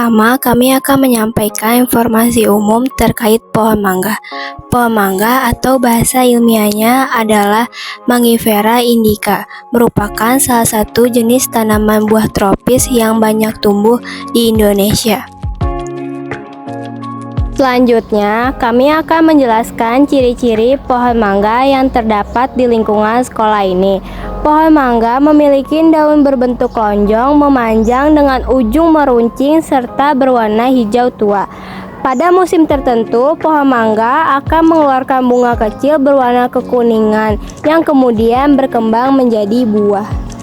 pertama, kami akan menyampaikan informasi umum terkait pohon mangga. Pohon mangga atau bahasa ilmiahnya adalah Mangifera indica, merupakan salah satu jenis tanaman buah tropis yang banyak tumbuh di Indonesia. Selanjutnya, kami akan menjelaskan ciri-ciri pohon mangga yang terdapat di lingkungan sekolah ini. Pohon mangga memiliki daun berbentuk lonjong, memanjang dengan ujung meruncing serta berwarna hijau tua. Pada musim tertentu, pohon mangga akan mengeluarkan bunga kecil berwarna kekuningan yang kemudian berkembang menjadi buah.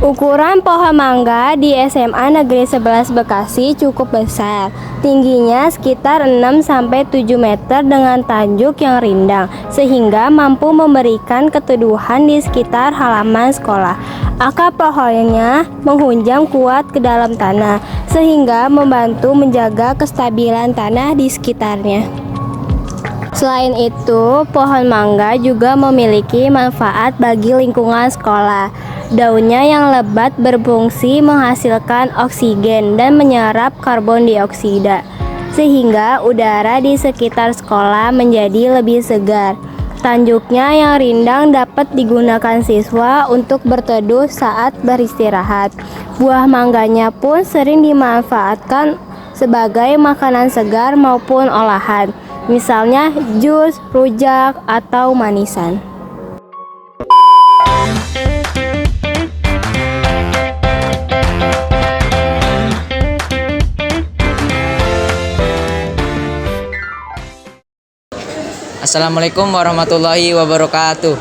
Ukuran pohon mangga di SMA Negeri 11 Bekasi cukup besar. Tingginya sekitar 6-7 meter dengan tajuk yang rindang, sehingga mampu memberikan keteduhan di sekitar halaman sekolah. Akar pohonnya menghunjam kuat ke dalam tanah, sehingga membantu menjaga kestabilan tanah di sekitarnya. Selain itu, pohon mangga juga memiliki manfaat bagi lingkungan sekolah. Daunnya yang lebat berfungsi menghasilkan oksigen dan menyerap karbon dioksida, sehingga udara di sekitar sekolah menjadi lebih segar. Tanjuknya yang rindang dapat digunakan siswa untuk berteduh saat beristirahat. Buah mangganya pun sering dimanfaatkan sebagai makanan segar maupun olahan, misalnya jus, rujak, atau manisan. Assalamualaikum warahmatullahi wabarakatuh.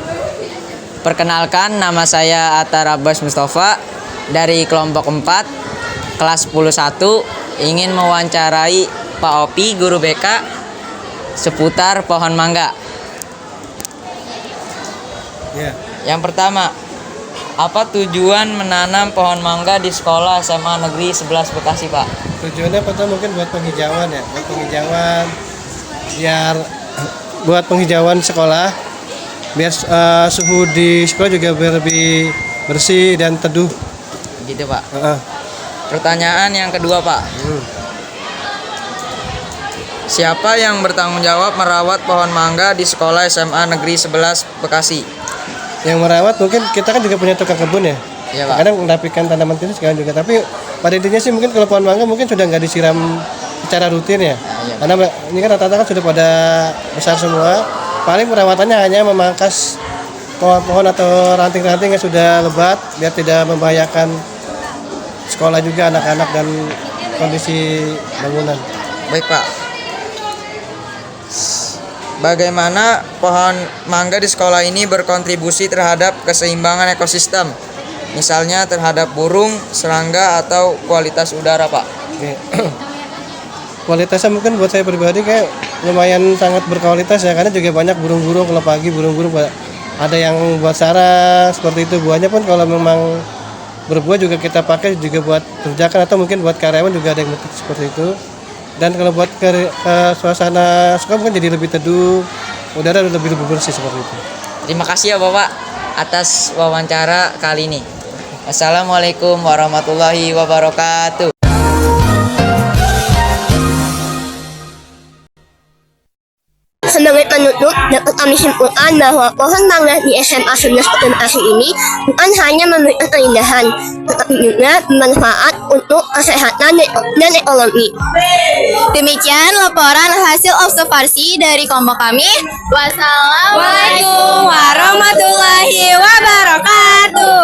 Perkenalkan, nama saya Atar Abbas Mustafa dari kelompok 4 kelas 10-1, ingin mewawancarai Pak Opi, guru BK, seputar pohon mangga. Yang pertama, apa tujuan menanam pohon mangga di sekolah SMA Negeri 11 Bekasi, Pak? Tujuannya pertama mungkin buat penghijauan ya, buat penghijauan sekolah, biar suhu di sekolah juga biar lebih bersih dan teduh. Gitu, Pak. Pertanyaan yang kedua, Pak. Siapa yang bertanggung jawab merawat pohon mangga di sekolah SMA Negeri 11 Bekasi? Yang merawat mungkin kita kan juga punya tukang kebun ya. Iya, Pak. Kadang mendapikan tanaman itu sekarang juga. Tapi pada intinya sih mungkin kalau pohon mangga mungkin sudah nggak disiram secara rutin ya. Iya. Karena ini kan rata-rata kan sudah pada besar semua. Paling perawatannya hanya memangkas pohon-pohon atau ranting-ranting yang sudah lebat biar tidak membahayakan sekolah juga, anak-anak dan kondisi bangunan. Baik, Pak. Bagaimana pohon mangga di sekolah ini berkontribusi terhadap keseimbangan ekosistem? Misalnya terhadap burung, serangga, atau kualitas udara, Pak? Oke. Kualitasnya mungkin buat saya pribadi kayak lumayan sangat berkualitas ya, karena juga banyak burung-burung. Kalau pagi burung-burung ada yang buat sarang seperti itu. Buahnya pun kalau memang berbuah juga kita pakai juga buat kerjakan atau mungkin buat karyawan juga ada yang metik seperti itu. Dan kalau buat suasana sekolah mungkin jadi lebih teduh, udara lebih bersih seperti itu. Terima kasih ya Bapak atas wawancara kali ini. Assalamualaikum warahmatullahi wabarakatuh. Sebagai penutup, dapat kami simpulkan bahwa pohon mangga di SMA 11 Bekasi ini bukan hanya memberikan keindahan, tetapi juga bermanfaat untuk kesehatan dan ekonomi. Demikian laporan hasil observasi dari kelompok kami. Wassalamualaikum warahmatullahi wabarakatuh.